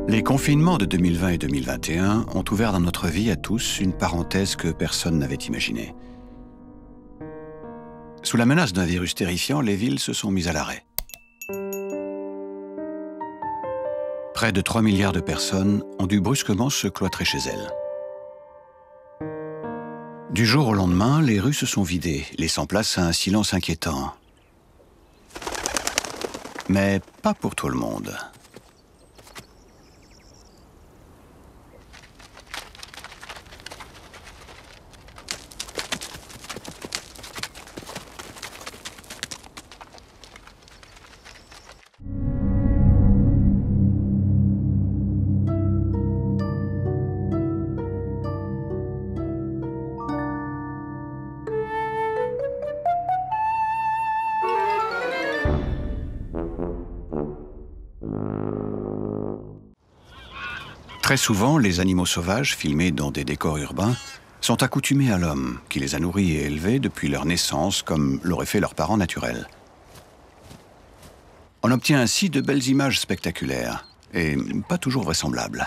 Les confinements de 2020 et 2021 ont ouvert dans notre vie à tous une parenthèse que personne n'avait imaginée. Sous la menace d'un virus terrifiant, les villes se sont mises à l'arrêt. Près de 3 milliards de personnes ont dû brusquement se cloîtrer chez elles. Du jour au lendemain, les rues se sont vidées, laissant place à un silence inquiétant. Mais pas pour tout le monde. Très souvent, les animaux sauvages, filmés dans des décors urbains, sont accoutumés à l'homme, qui les a nourris et élevés depuis leur naissance, comme l'auraient fait leurs parents naturels. On obtient ainsi de belles images spectaculaires, et pas toujours vraisemblables.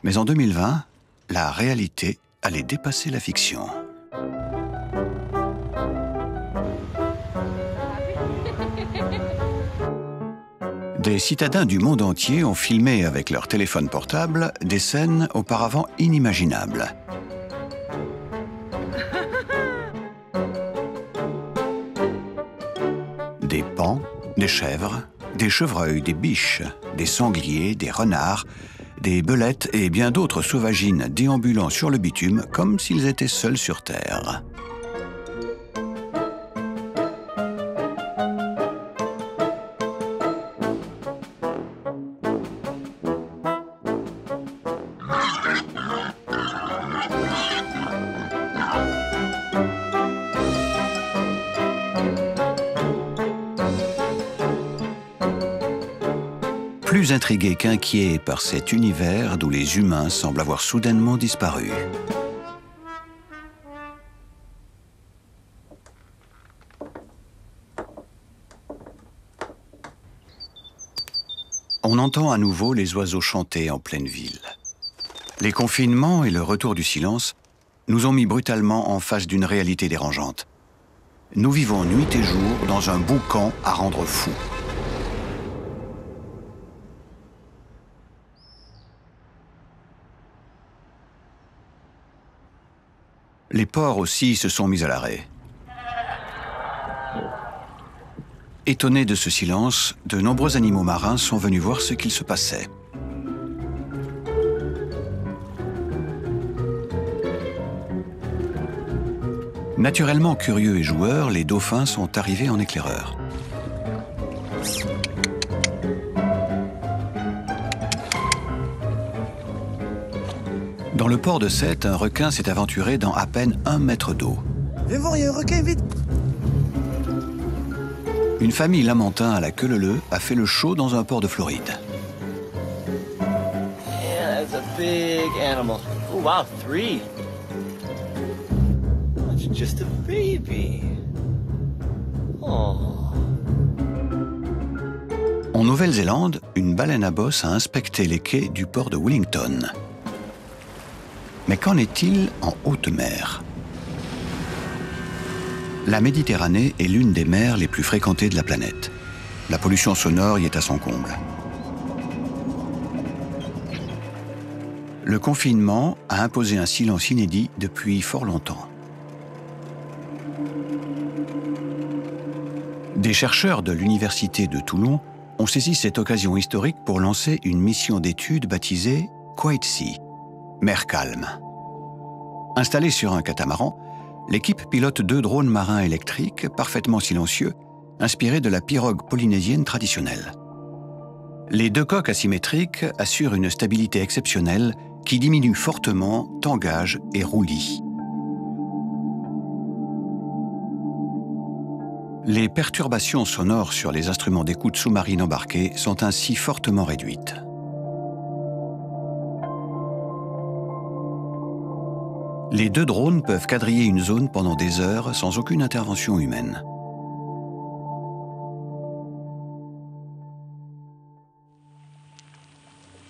Mais en 2020, la réalité allait dépasser la fiction. Des citadins du monde entier ont filmé avec leur téléphone portable des scènes auparavant inimaginables. Des paons, des chèvres, des chevreuils, des biches, des sangliers, des renards, des belettes et bien d'autres sauvagines déambulant sur le bitume comme s'ils étaient seuls sur Terre. Plus intrigués qu'inquiets par cet univers d'où les humains semblent avoir soudainement disparu. On entend à nouveau les oiseaux chanter en pleine ville. Les confinements et le retour du silence nous ont mis brutalement en face d'une réalité dérangeante. Nous vivons nuit et jour dans un boucan à rendre fou. Les ports aussi se sont mis à l'arrêt. Étonnés de ce silence, de nombreux animaux marins sont venus voir ce qu'il se passait. Naturellement curieux et joueurs, les dauphins sont arrivés en éclaireur. Dans le port de Sète, un requin s'est aventuré dans à peine 1 mètre d'eau. Viens voir, il y a un requin, vite! Une famille lamantin à la queue leu-leu a fait le show dans un port de Floride. Yeah, that's a big animal. Oh, wow, 3. That's just a baby. Oh. En Nouvelle-Zélande, une baleine à bosse a inspecté les quais du port de Wellington. Mais qu'en est-il en haute mer? La Méditerranée est l'une des mers les plus fréquentées de la planète. La pollution sonore y est à son comble. Le confinement a imposé un silence inédit depuis fort longtemps. Des chercheurs de l'université de Toulon ont saisi cette occasion historique pour lancer une mission d'étude baptisée Quiet Sea, mer calme. Installée sur un catamaran, l'équipe pilote 2 drones marins électriques parfaitement silencieux, inspirés de la pirogue polynésienne traditionnelle. Les 2 coques asymétriques assurent une stabilité exceptionnelle qui diminue fortement tangage et roulis. Les perturbations sonores sur les instruments d'écoute sous-marine embarqués sont ainsi fortement réduites. Les 2 drones peuvent quadriller une zone pendant des heures sans aucune intervention humaine.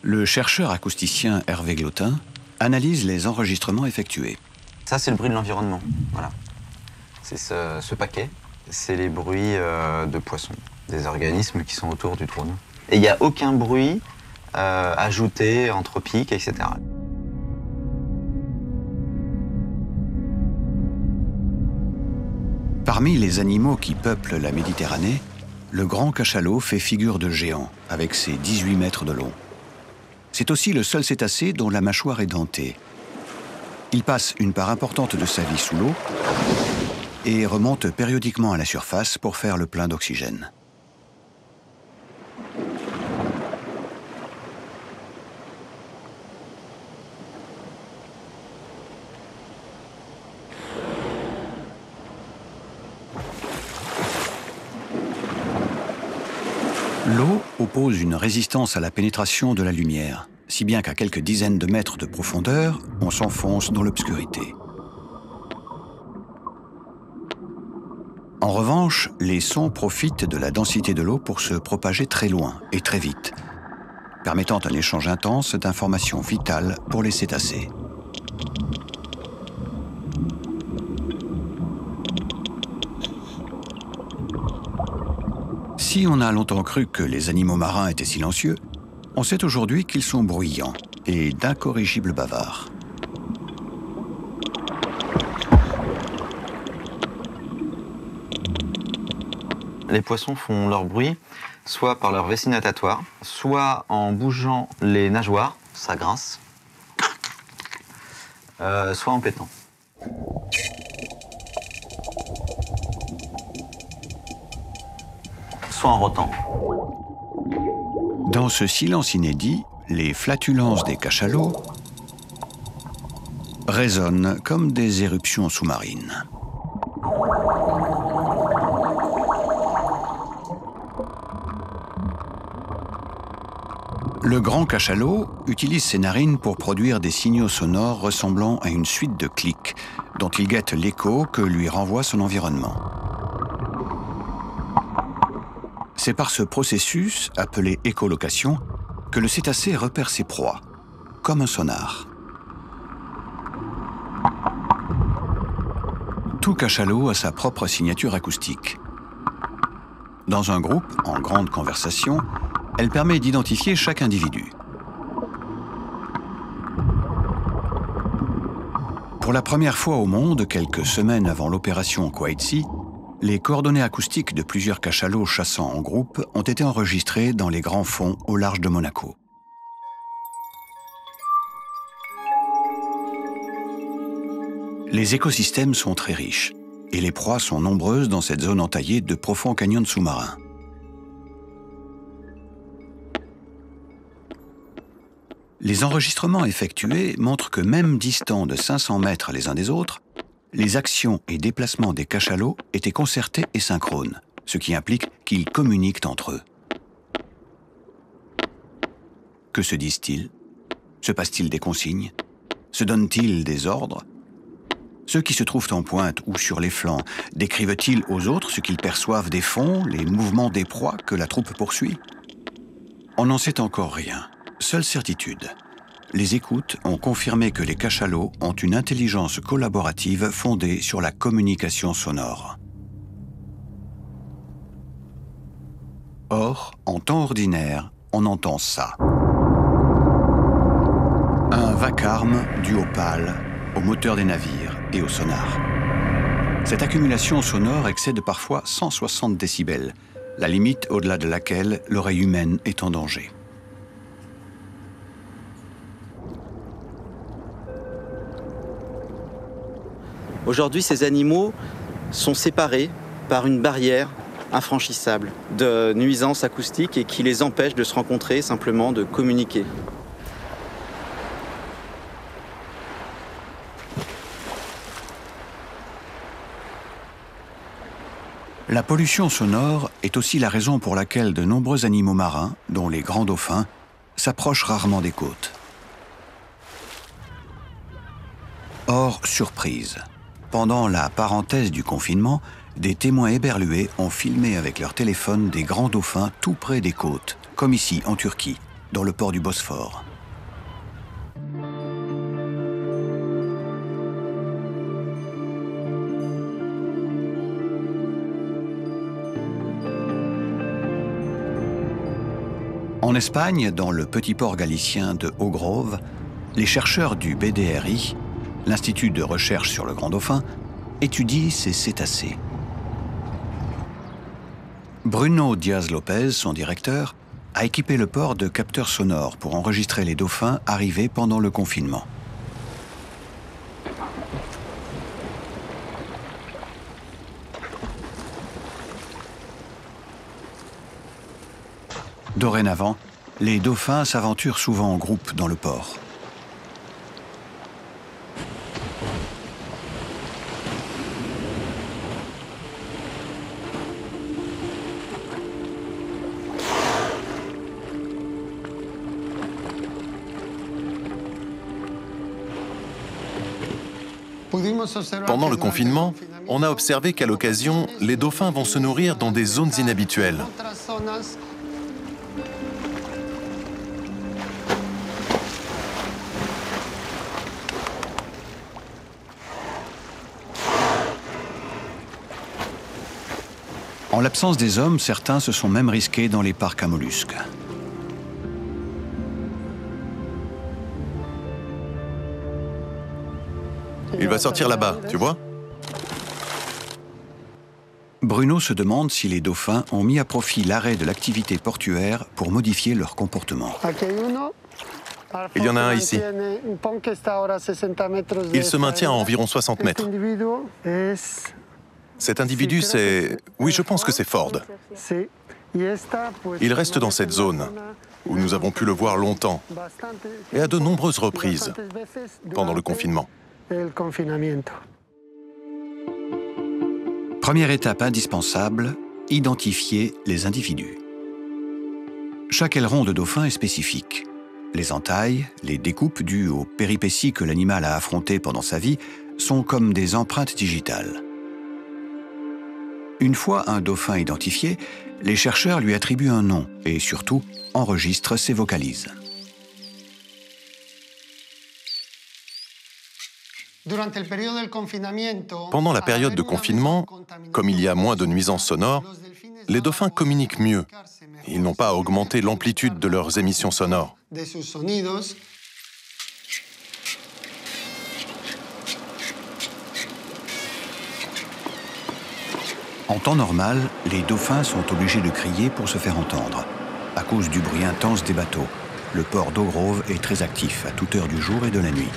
Le chercheur acousticien Hervé Glotin analyse les enregistrements effectués. Ça, c'est le bruit de l'environnement. Voilà. C'est ce paquet. C'est les bruits de poissons, des organismes qui sont autour du drone. Et il n'y a aucun bruit ajouté, anthropique, etc. Parmi les animaux qui peuplent la Méditerranée, le grand cachalot fait figure de géant, avec ses 18 mètres de long. C'est aussi le seul cétacé dont la mâchoire est dentée. Il passe une part importante de sa vie sous l'eau et remonte périodiquement à la surface pour faire le plein d'oxygène. L'eau oppose une résistance à la pénétration de la lumière, si bien qu'à quelques dizaines de mètres de profondeur, on s'enfonce dans l'obscurité. En revanche, les sons profitent de la densité de l'eau pour se propager très loin et très vite, permettant un échange intense d'informations vitales pour les cétacés. Si on a longtemps cru que les animaux marins étaient silencieux, on sait aujourd'hui qu'ils sont bruyants et d'incorrigibles bavards. Les poissons font leur bruit soit par leur vessie natatoire, soit en bougeant les nageoires, ça grince, soit en pétant. Soit en rotant. Dans ce silence inédit, les flatulences des cachalots résonnent comme des éruptions sous-marines. Le grand cachalot utilise ses narines pour produire des signaux sonores ressemblant à une suite de clics, dont il guette l'écho que lui renvoie son environnement. C'est par ce processus, appelé écholocation, que le cétacé repère ses proies, comme un sonar. Tout cachalot a sa propre signature acoustique. Dans un groupe, en grande conversation, elle permet d'identifier chaque individu. Pour la première fois au monde, quelques semaines avant l'opération Quiet Sea, les coordonnées acoustiques de plusieurs cachalots chassant en groupe ont été enregistrées dans les grands fonds au large de Monaco. Les écosystèmes sont très riches et les proies sont nombreuses dans cette zone entaillée de profonds canyons sous-marins. Les enregistrements effectués montrent que même distants de 500 mètres les uns des autres, les actions et déplacements des cachalots étaient concertés et synchrones, ce qui implique qu'ils communiquent entre eux. Que se disent-ils? Se passe-t-il des consignes? Se donnent-ils des ordres? Ceux qui se trouvent en pointe ou sur les flancs décrivent-ils aux autres ce qu'ils perçoivent des fonds, les mouvements des proies que la troupe poursuit? On n'en sait encore rien. Seule certitude. Les écoutes ont confirmé que les cachalots ont une intelligence collaborative fondée sur la communication sonore. Or, en temps ordinaire, on entend ça. Un vacarme dû aux pales, aux moteurs des navires et au sonar. Cette accumulation sonore excède parfois 160 décibels, la limite au-delà de laquelle l'oreille humaine est en danger. Aujourd'hui, ces animaux sont séparés par une barrière infranchissable de nuisances acoustiques et qui les empêche de se rencontrer, simplement de communiquer. La pollution sonore est aussi la raison pour laquelle de nombreux animaux marins, dont les grands dauphins, s'approchent rarement des côtes. Or, surprise, pendant la parenthèse du confinement, des témoins éberlués ont filmé avec leur téléphone des grands dauphins tout près des côtes, comme ici en Turquie, dans le port du Bosphore. En Espagne, dans le petit port galicien de Haut-Grove, les chercheurs du BDRI, l'Institut de recherche sur le Grand Dauphin, étudient ces cétacés. Bruno Diaz-Lopez, son directeur, a équipé le port de capteurs sonores pour enregistrer les dauphins arrivés pendant le confinement. Dorénavant, les dauphins s'aventurent souvent en groupe dans le port. Pendant le confinement, on a observé qu'à l'occasion, les dauphins vont se nourrir dans des zones inhabituelles. En l'absence des hommes, certains se sont même risqués dans les parcs à mollusques. Il va sortir là-bas, tu vois? Bruno se demande si les dauphins ont mis à profit l'arrêt de l'activité portuaire pour modifier leur comportement. Il y en a un ici. Il se maintient à environ 60 mètres. Cet individu, c'est... Oui, je pense que c'est Ford. Il reste dans cette zone, où nous avons pu le voir longtemps, et à de nombreuses reprises, pendant le confinement. Première étape indispensable, identifier les individus. Chaque aileron de dauphin est spécifique. Les entailles, les découpes dues aux péripéties que l'animal a affrontées pendant sa vie sont comme des empreintes digitales. Une fois un dauphin identifié, les chercheurs lui attribuent un nom et surtout enregistrent ses vocalises. Pendant la période de confinement, comme il y a moins de nuisances sonores, les dauphins communiquent mieux. Ils n'ont pas à augmenter l'amplitude de leurs émissions sonores. En temps normal, les dauphins sont obligés de crier pour se faire entendre, à cause du bruit intense des bateaux. Le port d'Haut-Grove est très actif à toute heure du jour et de la nuit.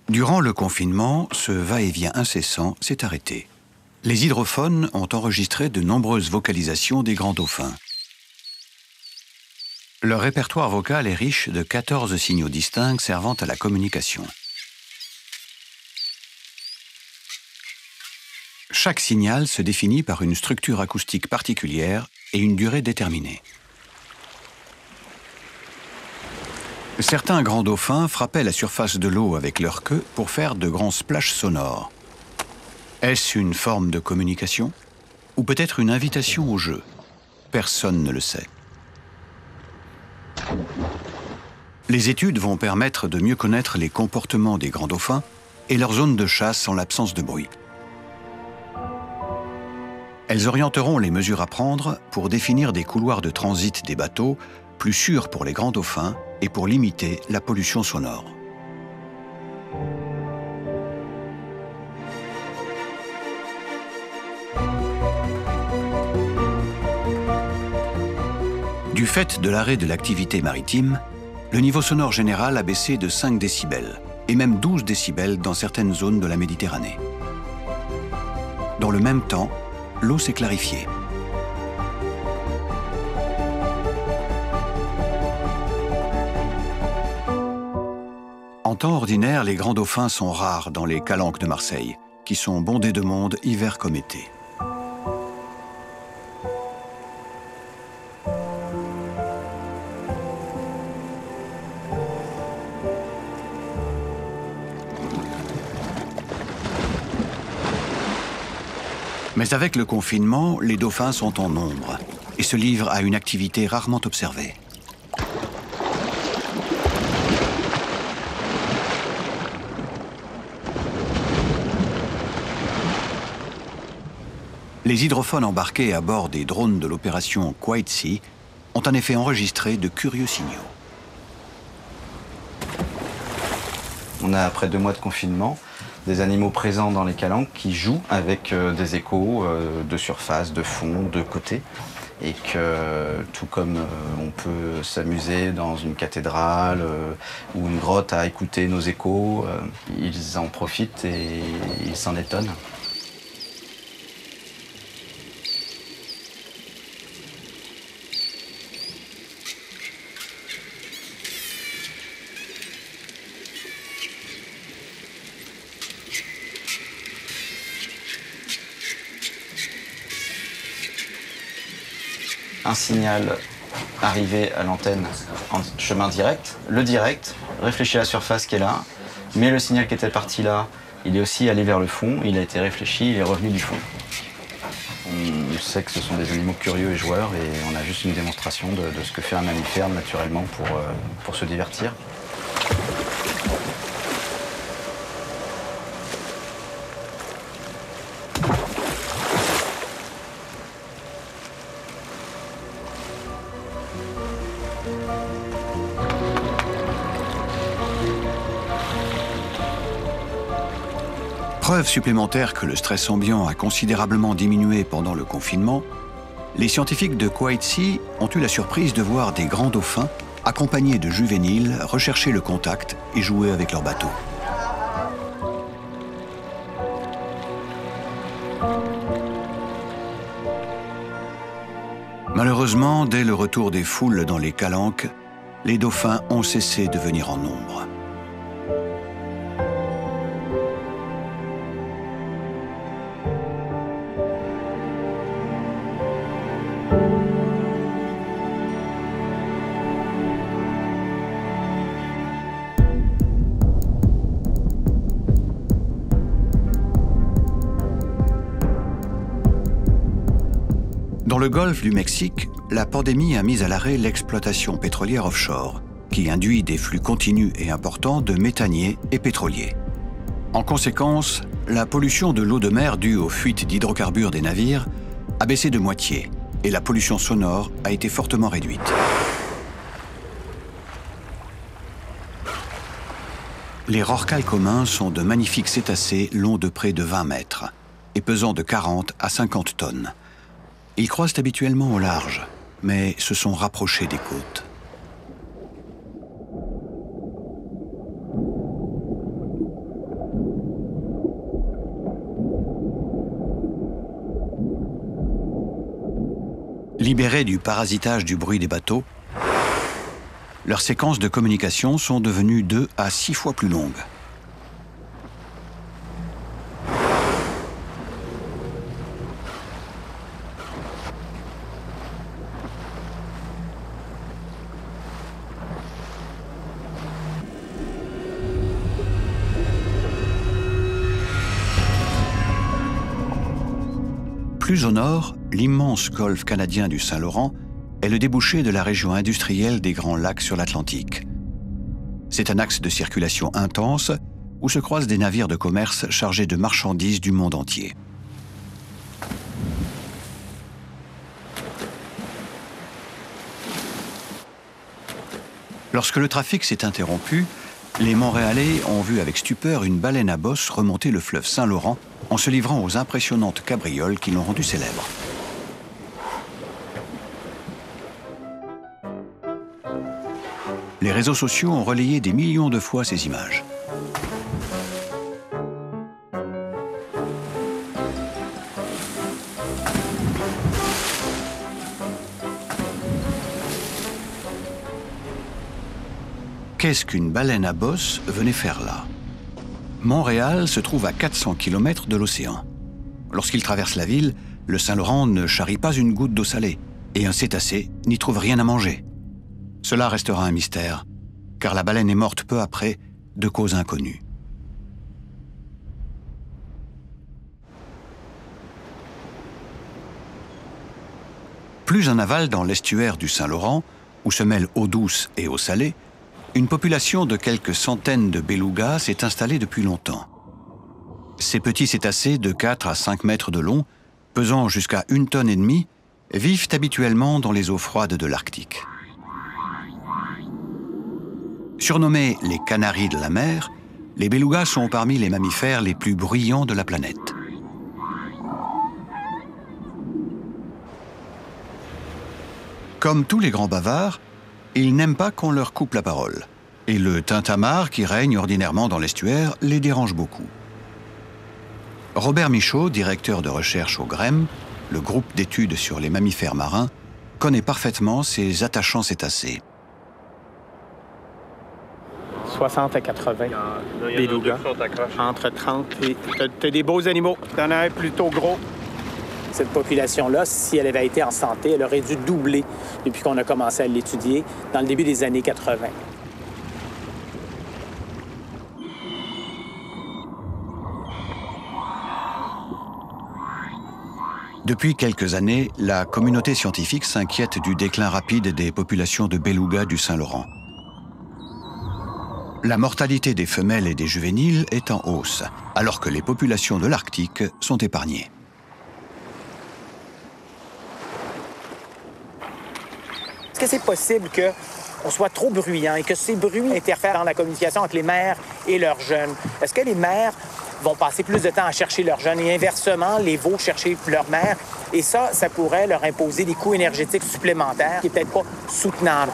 Durant le confinement, ce va-et-vient incessant s'est arrêté. Les hydrophones ont enregistré de nombreuses vocalisations des grands dauphins. Leur répertoire vocal est riche de 14 signaux distincts servant à la communication. Chaque signal se définit par une structure acoustique particulière et une durée déterminée. Certains grands dauphins frappaient la surface de l'eau avec leur queue pour faire de grands splashs sonores. Est-ce une forme de communication? Ou peut-être une invitation au jeu? Personne ne le sait. Les études vont permettre de mieux connaître les comportements des grands dauphins et leurs zones de chasse en l'absence de bruit. Elles orienteront les mesures à prendre pour définir des couloirs de transit des bateaux plus sûrs pour les grands dauphins et pour limiter la pollution sonore. Du fait de l'arrêt de l'activité maritime, le niveau sonore général a baissé de 5 décibels, et même 12 décibels dans certaines zones de la Méditerranée. Dans le même temps, l'eau s'est clarifiée. En temps ordinaire, les grands dauphins sont rares dans les calanques de Marseille, qui sont bondées de monde hiver comme été. Mais avec le confinement, les dauphins sont en nombre et se livrent à une activité rarement observée. Les hydrophones embarqués à bord des drones de l'opération Quiet Sea ont en effet enregistré de curieux signaux. On a, après 2 mois de confinement, des animaux présents dans les calanques qui jouent avec des échos de surface, de fond, de côté. Et que tout comme on peut s'amuser dans une cathédrale ou une grotte à écouter nos échos, ils en profitent et ils s'en étonnent. Un signal arrivé à l'antenne en chemin direct. Le direct réfléchit à la surface qui est là, mais le signal qui était parti là, il est aussi allé vers le fond, il a été réfléchi, il est revenu du fond. On sait que ce sont des animaux curieux et joueurs et on a juste une démonstration de ce que fait un mammifère naturellement pour se divertir. Preuve supplémentaire que le stress ambiant a considérablement diminué pendant le confinement, les scientifiques de Quiet Sea ont eu la surprise de voir des grands dauphins, accompagnés de juvéniles, rechercher le contact et jouer avec leur bateau. Malheureusement, dès le retour des foules dans les calanques, les dauphins ont cessé de venir en nombre. Dans le golfe du Mexique, la pandémie a mis à l'arrêt l'exploitation pétrolière offshore, qui induit des flux continus et importants de méthaniers et pétroliers. En conséquence, la pollution de l'eau de mer due aux fuites d'hydrocarbures des navires a baissé de moitié et la pollution sonore a été fortement réduite. Les rorquals communs sont de magnifiques cétacés longs de près de 20 mètres et pesant de 40 à 50 tonnes. Ils croisent habituellement au large, mais se sont rapprochés des côtes. Libérés du parasitage du bruit des bateaux, leurs séquences de communication sont devenues 2 à 6 fois plus longues. Plus au nord, l'immense golfe canadien du Saint-Laurent est le débouché de la région industrielle des Grands Lacs sur l'Atlantique. C'est un axe de circulation intense où se croisent des navires de commerce chargés de marchandises du monde entier. Lorsque le trafic s'est interrompu, les Montréalais ont vu avec stupeur une baleine à bosse remonter le fleuve Saint-Laurent en se livrant aux impressionnantes cabrioles qui l'ont rendu célèbre. Les réseaux sociaux ont relayé des millions de fois ces images. Qu'est-ce qu'une baleine à bosse venait faire là? Montréal se trouve à 400 km de l'océan. Lorsqu'il traverse la ville, le Saint-Laurent ne charrie pas une goutte d'eau salée et un cétacé n'y trouve rien à manger. Cela restera un mystère, car la baleine est morte peu après, de cause inconnue. Plus en aval dans l'estuaire du Saint-Laurent, où se mêlent eau douce et eau salée, une population de quelques centaines de belugas s'est installée depuis longtemps. Ces petits cétacés de 4 à 5 mètres de long, pesant jusqu'à 1,5 tonnes, vivent habituellement dans les eaux froides de l'Arctique. Surnommés les canaris de la mer, les belugas sont parmi les mammifères les plus bruyants de la planète. Comme tous les grands bavards, ils n'aiment pas qu'on leur coupe la parole. Et le tintamarre qui règne ordinairement dans l'estuaire les dérange beaucoup. Robert Michaud, directeur de recherche au GREM, le groupe d'études sur les mammifères marins, connaît parfaitement ces attachants cétacés. 60 à 80 belugas, entre 30 et... T'as des beaux animaux, t'en as un plutôt gros. Cette population-là, si elle avait été en santé, elle aurait dû doubler depuis qu'on a commencé à l'étudier dans le début des années 80. Depuis quelques années, la communauté scientifique s'inquiète du déclin rapide des populations de belugas du Saint-Laurent. La mortalité des femelles et des juvéniles est en hausse, alors que les populations de l'Arctique sont épargnées. Est-ce que c'est possible qu'on soit trop bruyant et que ces bruits interfèrent dans la communication entre les mères et leurs jeunes? Est-ce que les mères vont passer plus de temps à chercher leurs jeunes et inversement, les veaux chercher leurs mères? Et ça pourrait leur imposer des coûts énergétiques supplémentaires qui n'est peut-être pas soutenable.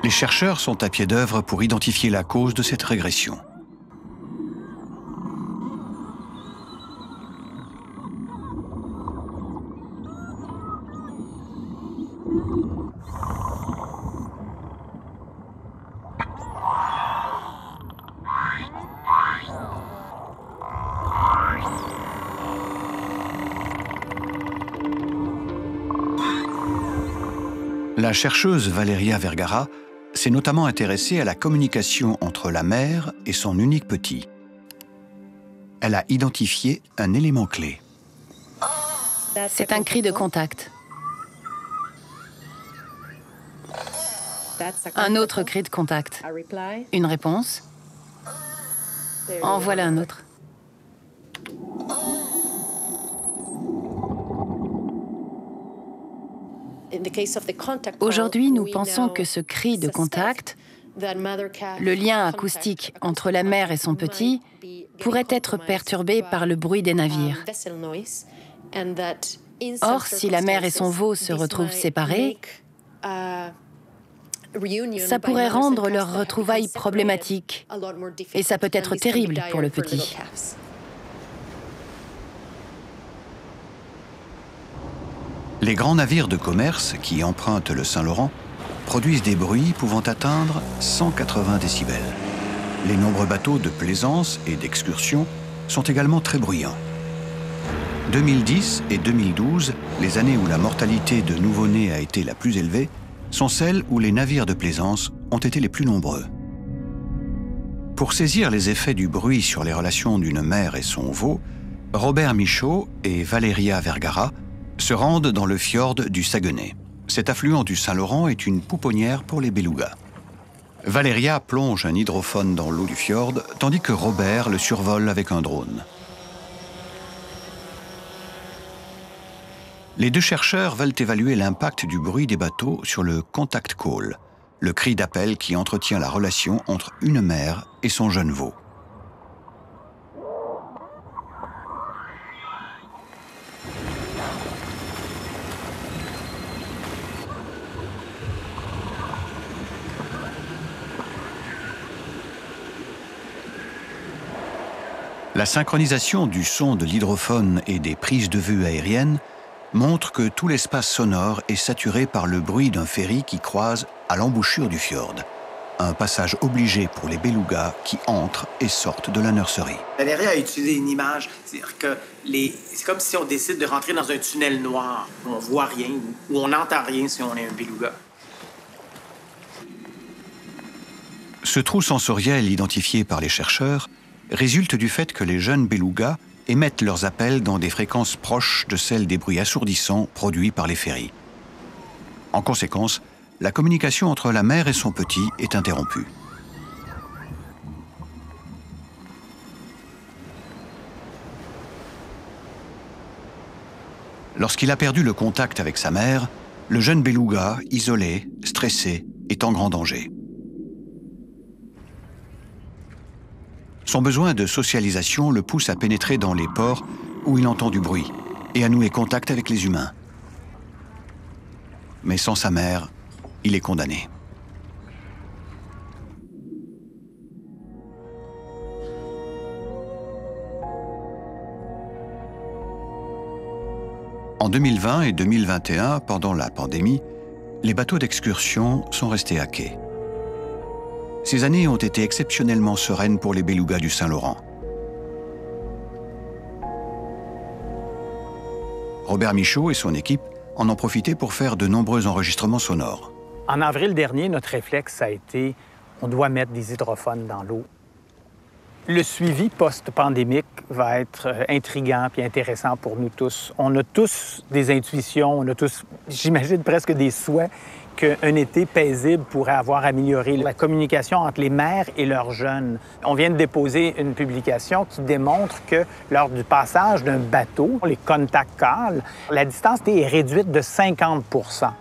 Les chercheurs sont à pied d'œuvre pour identifier la cause de cette régression. La chercheuse Valeria Vergara s'est notamment intéressée à la communication entre la mère et son unique petit. Elle a identifié un élément clé. C'est un cri de contact. Un autre cri de contact. Une réponse. En voilà un autre. Aujourd'hui, nous pensons que ce cri de contact, le lien acoustique entre la mère et son petit, pourrait être perturbé par le bruit des navires. Or, si la mère et son veau se retrouvent séparés, ça pourrait rendre leur retrouvaille problématique. Et ça peut être terrible pour le petit. Les grands navires de commerce qui empruntent le Saint-Laurent produisent des bruits pouvant atteindre 180 décibels. Les nombreux bateaux de plaisance et d'excursion sont également très bruyants. 2010 et 2012, les années où la mortalité de nouveau-nés a été la plus élevée, sont celles où les navires de plaisance ont été les plus nombreux. Pour saisir les effets du bruit sur les relations d'une mère et son veau, Robert Michaud et Valeria Vergara se rendent dans le fjord du Saguenay. Cet affluent du Saint-Laurent est une pouponnière pour les belugas. Valeria plonge un hydrophone dans l'eau du fjord, tandis que Robert le survole avec un drone. Les deux chercheurs veulent évaluer l'impact du bruit des bateaux sur le contact call, le cri d'appel qui entretient la relation entre une mère et son jeune veau. La synchronisation du son de l'hydrophone et des prises de vue aériennes montre que tout l'espace sonore est saturé par le bruit d'un ferry qui croise à l'embouchure du fjord. Un passage obligé pour les belugas qui entrent et sortent de la nurserie. Valeria a utilisé une image, c'est-à-dire que c'est comme si on décide de rentrer dans un tunnel noir où on voit rien, où on n'entend rien si on est un beluga. Ce trou sensoriel identifié par les chercheurs résulte du fait que les jeunes belugas émettent leurs appels dans des fréquences proches de celles des bruits assourdissants produits par les ferries. En conséquence, la communication entre la mère et son petit est interrompue. Lorsqu'il a perdu le contact avec sa mère, le jeune beluga, isolé, stressé, est en grand danger. Son besoin de socialisation le pousse à pénétrer dans les ports où il entend du bruit et à nouer contact avec les humains. Mais sans sa mère, il est condamné. En 2020 et 2021, pendant la pandémie, les bateaux d'excursion sont restés à quai. Ces années ont été exceptionnellement sereines pour les belugas du Saint-Laurent. Robert Michaud et son équipe en ont profité pour faire de nombreux enregistrements sonores. En avril dernier, notre réflexe a été on doit mettre des hydrophones dans l'eau. Le suivi post-pandémique va être intriguant et intéressant pour nous tous. On a tous des intuitions, on a tous, j'imagine, presque des souhaits qu'un été paisible pourrait avoir amélioré la communication entre les mères et leurs jeunes. On vient de déposer une publication qui démontre que lors du passage d'un bateau, les contact calls, la distance est réduite de 50 %.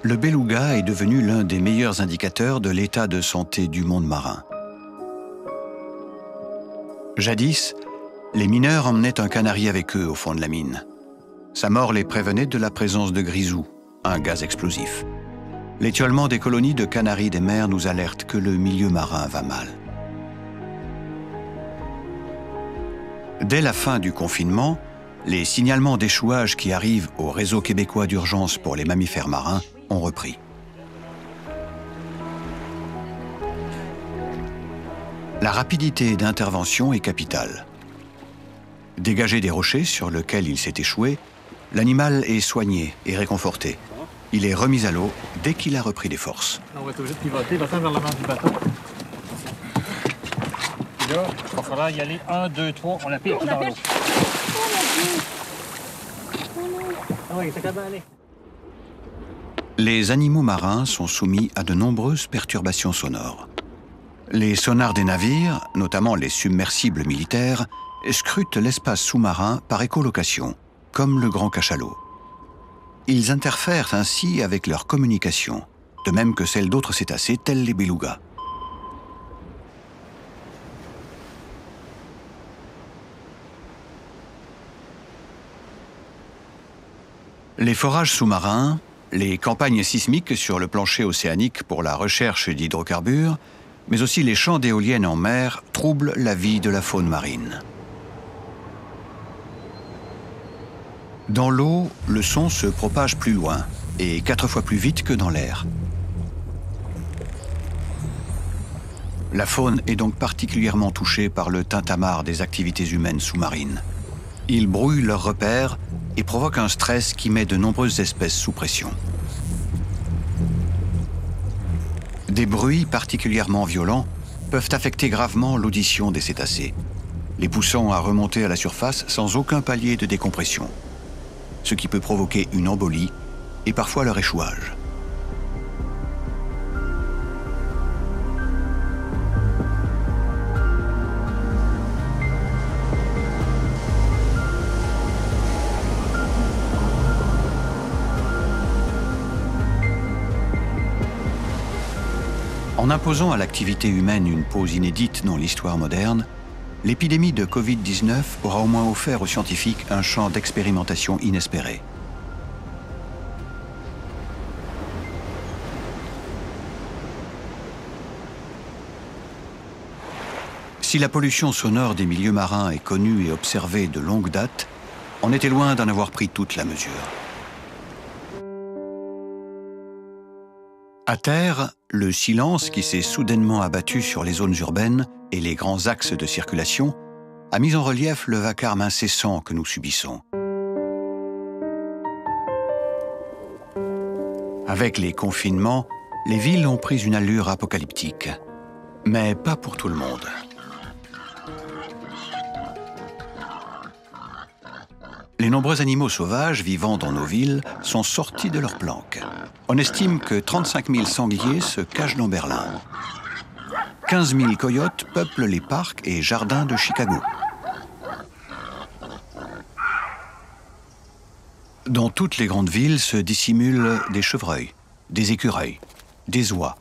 Le beluga est devenu l'un des meilleurs indicateurs de l'état de santé du monde marin. Jadis, les mineurs emmenaient un canari avec eux au fond de la mine. Sa mort les prévenait de la présence de grisou, un gaz explosif. L'étiolement des colonies de canaris des mers nous alerte que le milieu marin va mal. Dès la fin du confinement, les signalements d'échouage qui arrivent au réseau québécois d'urgence pour les mammifères marins ont repris. La rapidité d'intervention est capitale. Dégagé des rochers sur lesquels il s'est échoué, l'animal est soigné et réconforté. Il est remis à l'eau dès qu'il a repris des forces. On va être obligé de pivoter, va-t'en vers l'avant du bateau. Puis là, il va falloir y aller 1, 2, 3, on la pire dans l'eau. Ah oui, c'est capable d'aller. Les animaux marins sont soumis à de nombreuses perturbations sonores. Les sonars des navires, notamment les submersibles militaires, scrutent l'espace sous-marin par écholocation, comme le grand cachalot. Ils interfèrent ainsi avec leur communication, de même que celle d'autres cétacés tels les belugas. Les forages sous-marins, les campagnes sismiques sur le plancher océanique pour la recherche d'hydrocarbures, mais aussi les champs d'éoliennes en mer troublent la vie de la faune marine. Dans l'eau, le son se propage plus loin et 4 fois plus vite que dans l'air. La faune est donc particulièrement touchée par le tintamarre des activités humaines sous-marines. Ils brouillent leurs repères et provoquent un stress qui met de nombreuses espèces sous pression. Des bruits particulièrement violents peuvent affecter gravement l'audition des cétacés, les poussant à remonter à la surface sans aucun palier de décompression, ce qui peut provoquer une embolie et parfois leur échouage. En imposant à l'activité humaine une pause inédite dans l'histoire moderne, l'épidémie de Covid-19 aura au moins offert aux scientifiques un champ d'expérimentation inespéré. Si la pollution sonore des milieux marins est connue et observée de longue date, on était loin d'en avoir pris toute la mesure. À terre, le silence qui s'est soudainement abattu sur les zones urbaines et les grands axes de circulation a mis en relief le vacarme incessant que nous subissons. Avec les confinements, les villes ont pris une allure apocalyptique. Mais pas pour tout le monde. Les nombreux animaux sauvages vivant dans nos villes sont sortis de leur planque. On estime que 35 000 sangliers se cachent dans Berlin. 15 000 coyotes peuplent les parcs et jardins de Chicago. Dans toutes les grandes villes se dissimulent des chevreuils, des écureuils, des oies,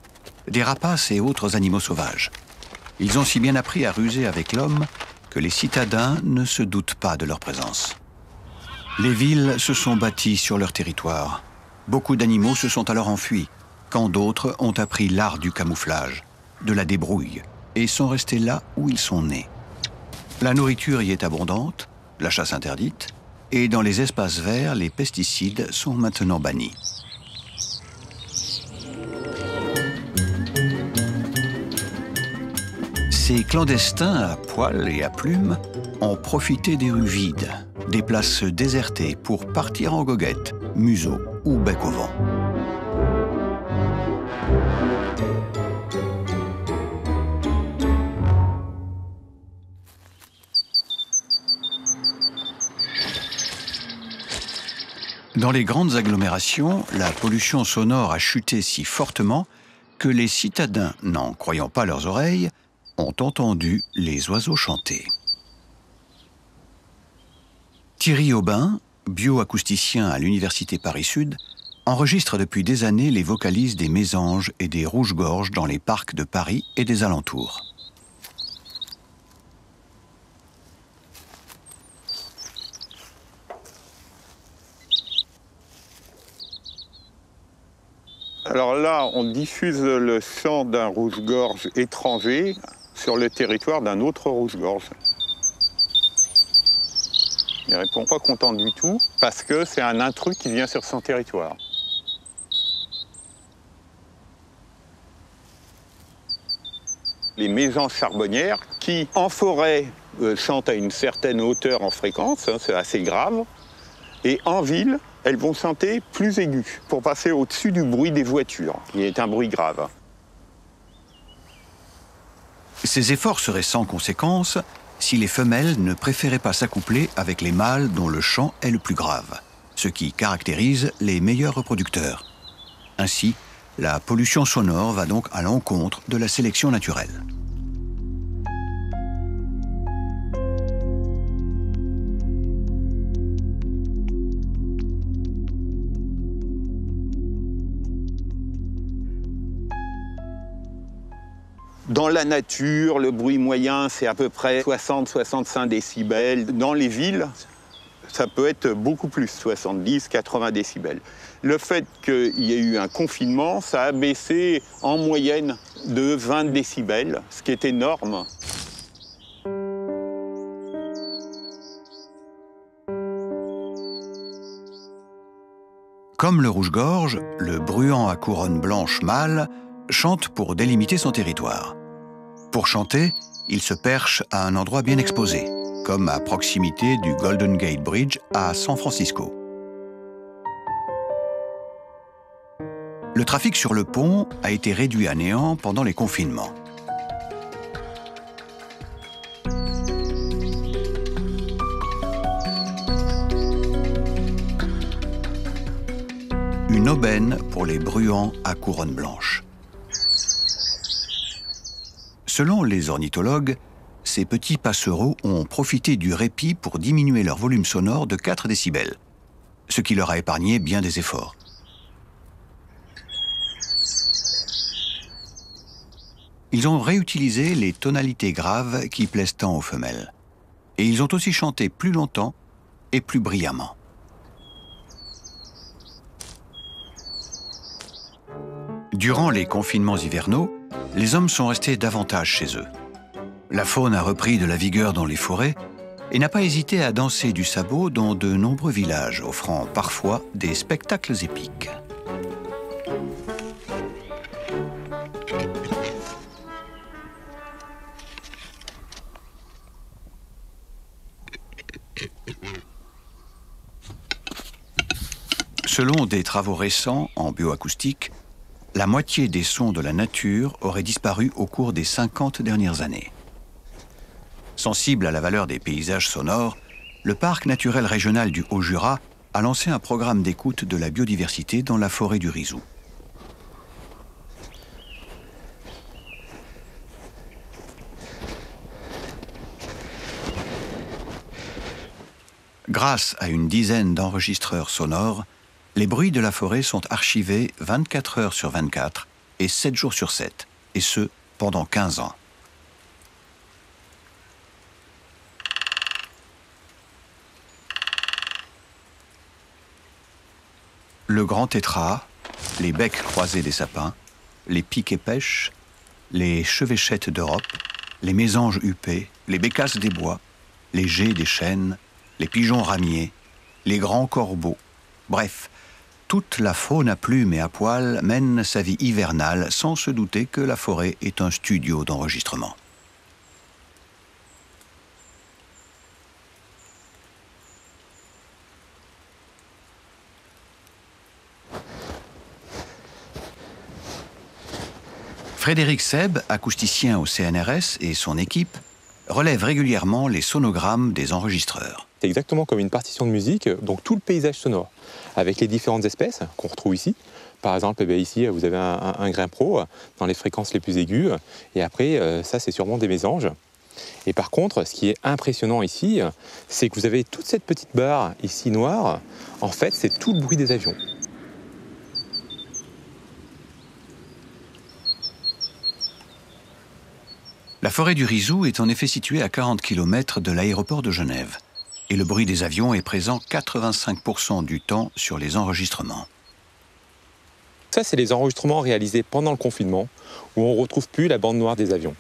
des rapaces et autres animaux sauvages. Ils ont si bien appris à ruser avec l'homme que les citadins ne se doutent pas de leur présence. Les villes se sont bâties sur leur territoire. Beaucoup d'animaux se sont alors enfuis, quand d'autres ont appris l'art du camouflage, de la débrouille, et sont restés là où ils sont nés. La nourriture y est abondante, la chasse interdite, et dans les espaces verts, les pesticides sont maintenant bannis. Ces clandestins à poils et à plumes ont profité des rues vides, des places désertées pour partir en goguette, museau ou bec au vent. Dans les grandes agglomérations, la pollution sonore a chuté si fortement que les citadins, n'en croyant pas leurs oreilles, ont entendu les oiseaux chanter. Thierry Aubin, bioacousticien à l'Université Paris-Sud, enregistre depuis des années les vocalises des mésanges et des rouges-gorges dans les parcs de Paris et des alentours. Alors là, on diffuse le chant d'un rouge-gorge étranger sur le territoire d'un autre rouge-gorge. Il ne répond pas content du tout parce que c'est un intrus qui vient sur son territoire. Les mésanges charbonnières qui, en forêt, chantent à une certaine hauteur en fréquence, hein, c'est assez grave, et en ville, elles vont chanter plus aigu pour passer au-dessus du bruit des voitures, qui est un bruit grave. Ces efforts seraient sans conséquence si les femelles ne préféraient pas s'accoupler avec les mâles dont le chant est le plus grave, ce qui caractérise les meilleurs reproducteurs. Ainsi, la pollution sonore va donc à l'encontre de la sélection naturelle. Dans la nature, le bruit moyen, c'est à peu près 60-65 décibels. Dans les villes, ça peut être beaucoup plus, 70-80 décibels. Le fait qu'il y ait eu un confinement, ça a baissé en moyenne de 20 décibels, ce qui est énorme. Comme le rouge-gorge, le bruant à couronne blanche mâle chante pour délimiter son territoire. Pour chanter, il se perche à un endroit bien exposé, comme à proximité du Golden Gate Bridge à San Francisco. Le trafic sur le pont a été réduit à néant pendant les confinements. Une aubaine pour les bruants à couronne blanche. Selon les ornithologues, ces petits passereaux ont profité du répit pour diminuer leur volume sonore de 4 décibels, ce qui leur a épargné bien des efforts. Ils ont réutilisé les tonalités graves qui plaisent tant aux femelles. Et ils ont aussi chanté plus longtemps et plus brillamment. Durant les confinements hivernaux, les hommes sont restés davantage chez eux. La faune a repris de la vigueur dans les forêts et n'a pas hésité à danser du sabot dans de nombreux villages, offrant parfois des spectacles épiques. Selon des travaux récents en bioacoustique, la moitié des sons de la nature auraient disparu au cours des 50 dernières années. Sensible à la valeur des paysages sonores, le Parc naturel régional du Haut-Jura a lancé un programme d'écoute de la biodiversité dans la forêt du Rizou. Grâce à une dizaine d'enregistreurs sonores, les bruits de la forêt sont archivés 24 heures sur 24 et 7 jours sur 7, et ce, pendant 15 ans. Le grand tétras, les becs croisés des sapins, les piques-et-pêches, les chevêchettes d'Europe, les mésanges huppés, les bécasses des bois, les geais des chênes, les pigeons ramiers, les grands corbeaux, bref, toute la faune à plumes et à poils mène sa vie hivernale sans se douter que la forêt est un studio d'enregistrement. Frédéric Seb, acousticien au CNRS, et son équipe relèvent régulièrement les sonogrammes des enregistreurs. C'est exactement comme une partition de musique, donc tout le paysage sonore, avec les différentes espèces qu'on retrouve ici. Par exemple, ici, vous avez un grain pro dans les fréquences les plus aiguës, et après, ça, c'est sûrement des mésanges. Et par contre, ce qui est impressionnant ici, c'est que vous avez toute cette petite barre ici noire. En fait, c'est tout le bruit des avions. La forêt du Rizou est en effet située à 40 km de l'aéroport de Genève. Et le bruit des avions est présent 85% du temps sur les enregistrements. Ça, c'est les enregistrements réalisés pendant le confinement, où on ne retrouve plus la bande noire des avions.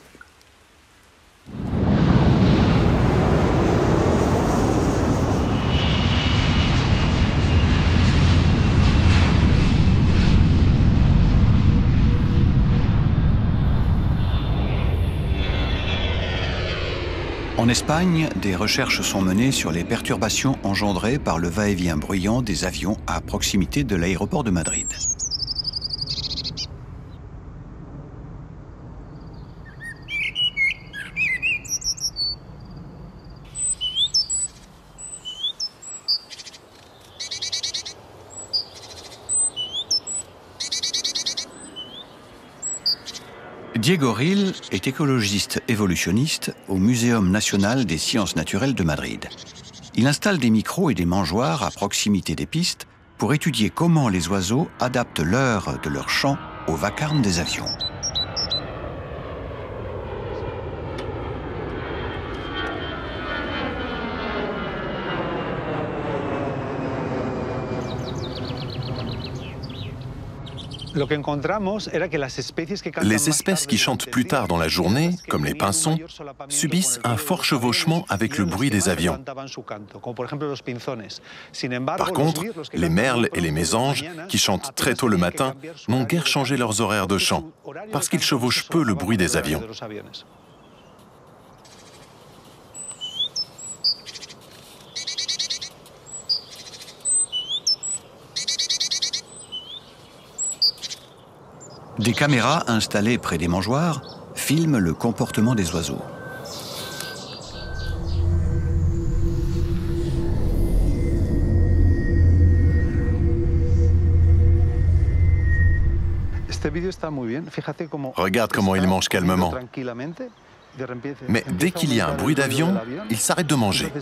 En Espagne, des recherches sont menées sur les perturbations engendrées par le va-et-vient bruyant des avions à proximité de l'aéroport de Madrid. Diego Ril est écologiste évolutionniste au Muséum national des sciences naturelles de Madrid. Il installe des micros et des mangeoires à proximité des pistes pour étudier comment les oiseaux adaptent l'heure de leur chant au vacarme des avions. Les espèces qui chantent plus tard dans la journée, comme les pinsons, subissent un fort chevauchement avec le bruit des avions. Par contre, les merles et les mésanges, qui chantent très tôt le matin, n'ont guère changé leurs horaires de chant, parce qu'ils chevauchent peu le bruit des avions. Des caméras installées près des mangeoires filment le comportement des oiseaux. Regarde comment il mange calmement. Mais dès qu'il y a un bruit d'avion, il s'arrête de manger.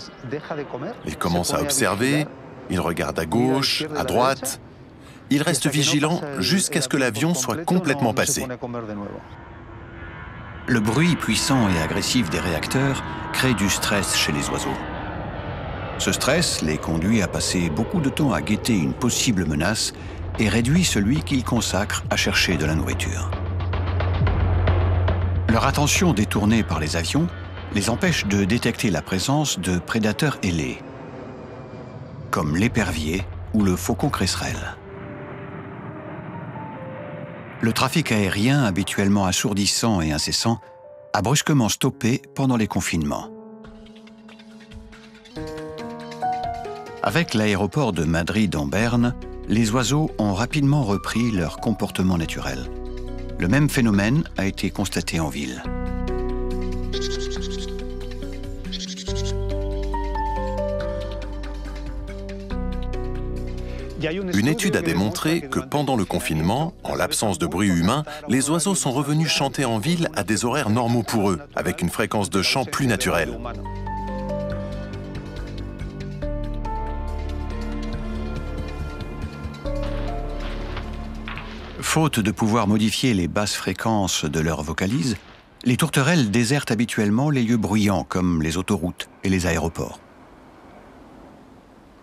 Il commence à observer, il regarde à gauche, à droite. Il reste vigilant jusqu'à ce que l'avion soit complètement passé. Le bruit puissant et agressif des réacteurs crée du stress chez les oiseaux. Ce stress les conduit à passer beaucoup de temps à guetter une possible menace et réduit celui qu'ils consacrent à chercher de la nourriture. Leur attention détournée par les avions les empêche de détecter la présence de prédateurs ailés, comme l'épervier ou le faucon cresserelle. Le trafic aérien, habituellement assourdissant et incessant, a brusquement stoppé pendant les confinements. Avec l'aéroport de Madrid en Berne, les oiseaux ont rapidement repris leur comportement naturel. Le même phénomène a été constaté en ville. Une étude a démontré que pendant le confinement, en l'absence de bruit humain, les oiseaux sont revenus chanter en ville à des horaires normaux pour eux, avec une fréquence de chant plus naturelle. Faute de pouvoir modifier les basses fréquences de leur vocalise, les tourterelles désertent habituellement les lieux bruyants comme les autoroutes et les aéroports.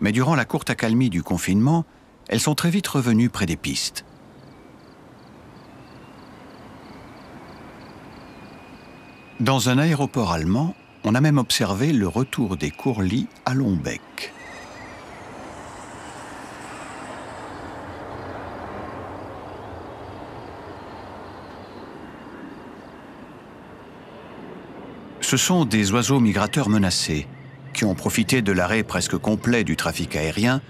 Mais durant la courte accalmie du confinement, elles sont très vite revenues près des pistes. Dans un aéroport allemand, on a même observé le retour des courlis à long bec. Ce sont des oiseaux migrateurs menacés qui ont profité de l'arrêt presque complet du trafic aérien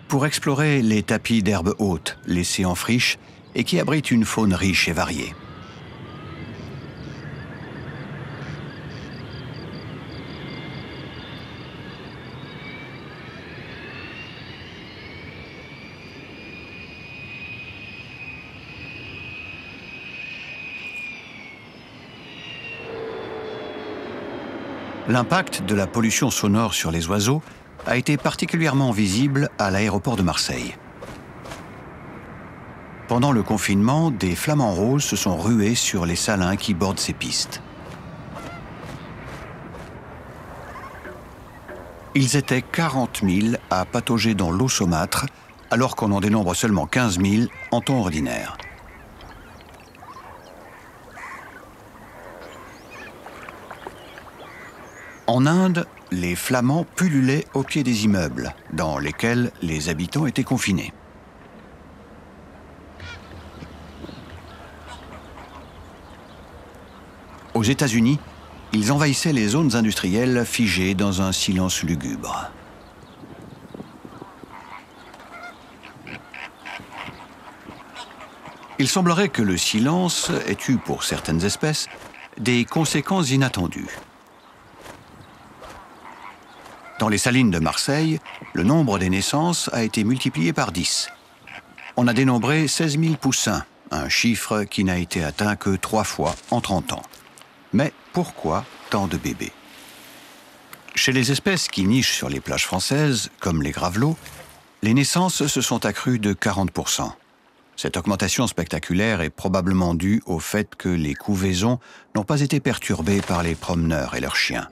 pour explorer les tapis d'herbe haute laissés en friche et qui abritent une faune riche et variée. L'impact de la pollution sonore sur les oiseaux a été particulièrement visible à l'aéroport de Marseille. Pendant le confinement, des flamants roses se sont rués sur les salins qui bordent ces pistes. Ils étaient 40 000 à patauger dans l'eau saumâtre, alors qu'on en dénombre seulement 15 000 en temps ordinaire. En Inde, les flamands pullulaient au pied des immeubles, dans lesquels les habitants étaient confinés. Aux États-Unis, ils envahissaient les zones industrielles figées dans un silence lugubre. Il semblerait que le silence ait eu, pour certaines espèces, des conséquences inattendues. Dans les salines de Marseille, le nombre des naissances a été multiplié par 10. On a dénombré 16 000 poussins, un chiffre qui n'a été atteint que 3 fois en 30 ans. Mais pourquoi tant de bébés? Chez les espèces qui nichent sur les plages françaises, comme les gravelots, les naissances se sont accrues de 40%. Cette augmentation spectaculaire est probablement due au fait que les couvaisons n'ont pas été perturbées par les promeneurs et leurs chiens.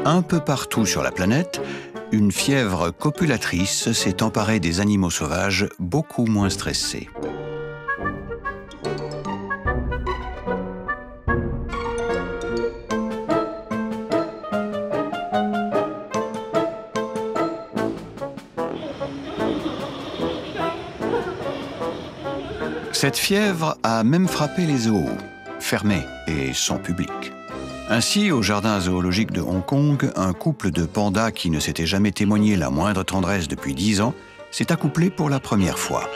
Un peu partout sur la planète, une fièvre copulatrice s'est emparée des animaux sauvages beaucoup moins stressés. Cette fièvre a même frappé les zoos, fermés et sans public. Ainsi, au jardin zoologique de Hong Kong, un couple de pandas qui ne s'était jamais témoigné la moindre tendresse depuis 10 ans s'est accouplé pour la première fois.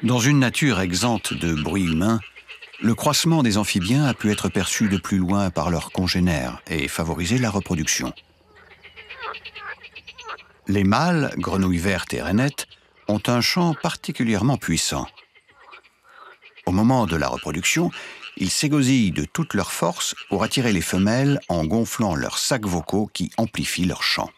Dans une nature exempte de bruit humain, le croissement des amphibiens a pu être perçu de plus loin par leurs congénères et favoriser la reproduction. Les mâles, grenouilles vertes et rainettes, ont un chant particulièrement puissant. Au moment de la reproduction, ils s'égosillent de toute leur force pour attirer les femelles en gonflant leurs sacs vocaux qui amplifient leur chant.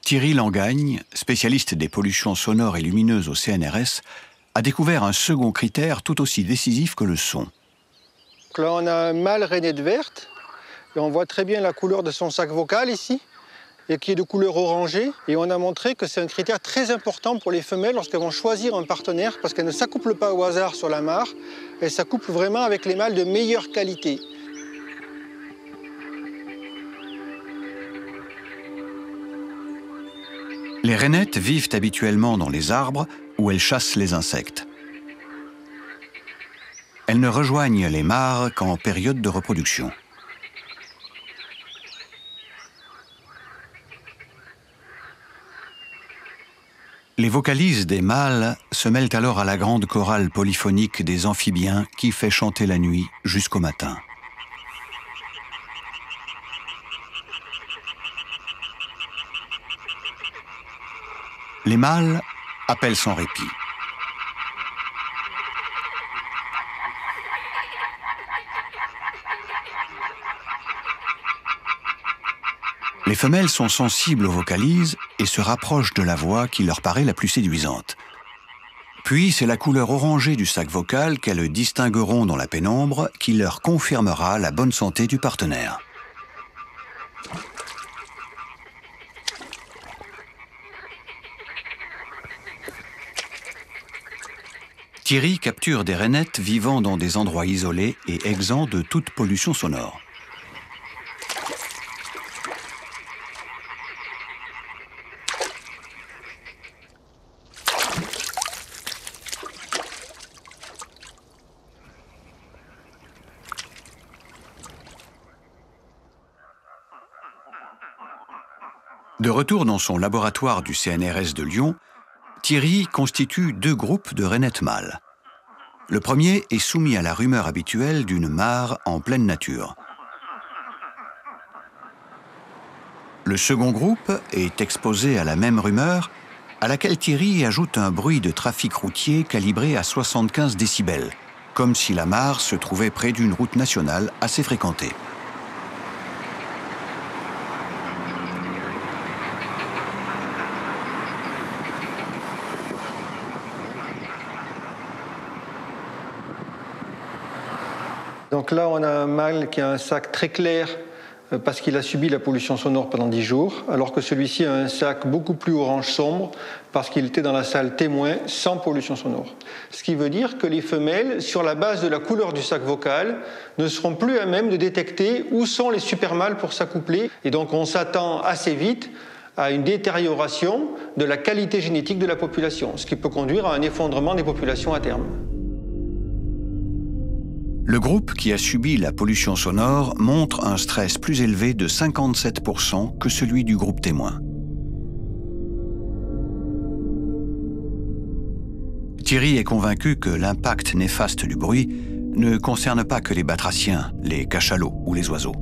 Thierry Langagne, spécialiste des pollutions sonores et lumineuses au CNRS, a découvert un second critère tout aussi décisif que le son. Là, on a un mâle rainette verte, et on voit très bien la couleur de son sac vocal ici, et qui est de couleur orangée. Et on a montré que c'est un critère très important pour les femelles lorsqu'elles vont choisir un partenaire, parce qu'elles ne s'accouplent pas au hasard sur la mare, elles s'accouplent vraiment avec les mâles de meilleure qualité. Les rainettes vivent habituellement dans les arbres où elles chassent les insectes. elles ne rejoignent les mares qu'en période de reproduction. Les vocalises des mâles se mêlent alors à la grande chorale polyphonique des amphibiens qui fait chanter la nuit jusqu'au matin. Les mâles appellent sans répit. Les femelles sont sensibles aux vocalises et se rapprochent de la voix qui leur paraît la plus séduisante. Puis c'est la couleur orangée du sac vocal qu'elles distingueront dans la pénombre qui leur confirmera la bonne santé du partenaire. Thierry capture des rainettes vivant dans des endroits isolés et exempts de toute pollution sonore. De retour dans son laboratoire du CNRS de Lyon, Thierry constitue 2 groupes de rainettes mâles. Le premier est soumis à la rumeur habituelle d'une mare en pleine nature. Le second groupe est exposé à la même rumeur, à laquelle Thierry ajoute un bruit de trafic routier calibré à 75 décibels, comme si la mare se trouvait près d'une route nationale assez fréquentée. Donc là, on a un mâle qui a un sac très clair parce qu'il a subi la pollution sonore pendant 10 jours, alors que celui-ci a un sac beaucoup plus orange sombre parce qu'il était dans la salle témoin sans pollution sonore. Ce qui veut dire que les femelles, sur la base de la couleur du sac vocal, ne seront plus à même de détecter où sont les supermâles pour s'accoupler. Et donc on s'attend assez vite à une détérioration de la qualité génétique de la population, ce qui peut conduire à un effondrement des populations à terme. Le groupe qui a subi la pollution sonore montre un stress plus élevé de 57% que celui du groupe témoin. Thierry est convaincu que l'impact néfaste du bruit ne concerne pas que les batraciens, les cachalots ou les oiseaux.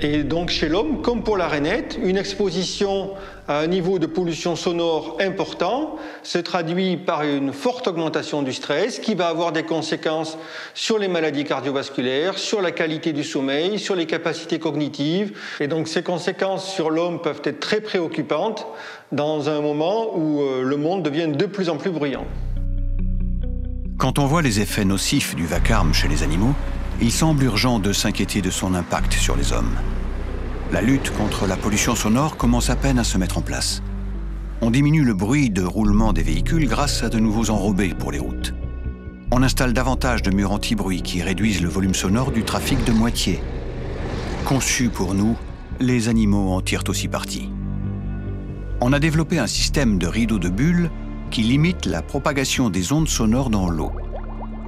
Et donc chez l'homme, comme pour la rainette, une exposition à un niveau de pollution sonore important se traduit par une forte augmentation du stress qui va avoir des conséquences sur les maladies cardiovasculaires, sur la qualité du sommeil, sur les capacités cognitives. Et donc ces conséquences sur l'homme peuvent être très préoccupantes dans un moment où le monde devient de plus en plus bruyant. Quand on voit les effets nocifs du vacarme chez les animaux, il semble urgent de s'inquiéter de son impact sur les hommes. La lutte contre la pollution sonore commence à peine à se mettre en place. On diminue le bruit de roulement des véhicules grâce à de nouveaux enrobés pour les routes. On installe davantage de murs anti-bruit qui réduisent le volume sonore du trafic de moitié. Conçus pour nous, les animaux en tirent aussi parti. On a développé un système de rideaux de bulles qui limite la propagation des ondes sonores dans l'eau.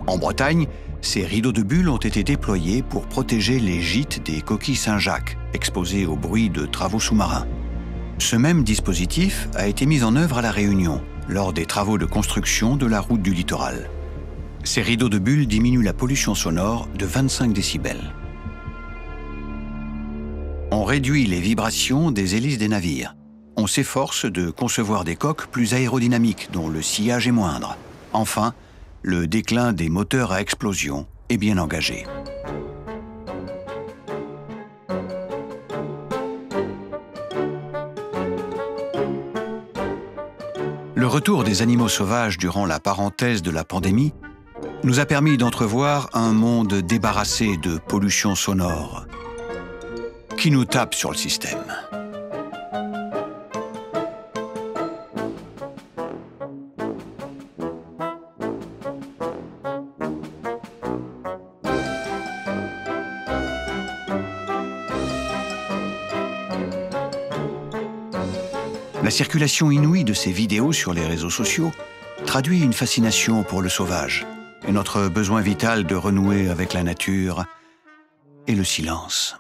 En Bretagne, ces rideaux de bulles ont été déployés pour protéger les gîtes des coquilles Saint-Jacques, exposées au bruit de travaux sous-marins. Ce même dispositif a été mis en œuvre à La Réunion, lors des travaux de construction de la route du littoral. Ces rideaux de bulles diminuent la pollution sonore de 25 décibels. On réduit les vibrations des hélices des navires. On s'efforce de concevoir des coques plus aérodynamiques dont le sillage est moindre. Enfin, le déclin des moteurs à explosion est bien engagé. Le retour des animaux sauvages durant la parenthèse de la pandémie nous a permis d'entrevoir un monde débarrassé de pollution sonore qui nous tape sur le système. La circulation inouïe de ces vidéos sur les réseaux sociaux traduit une fascination pour le sauvage, et notre besoin vital de renouer avec la nature et le silence.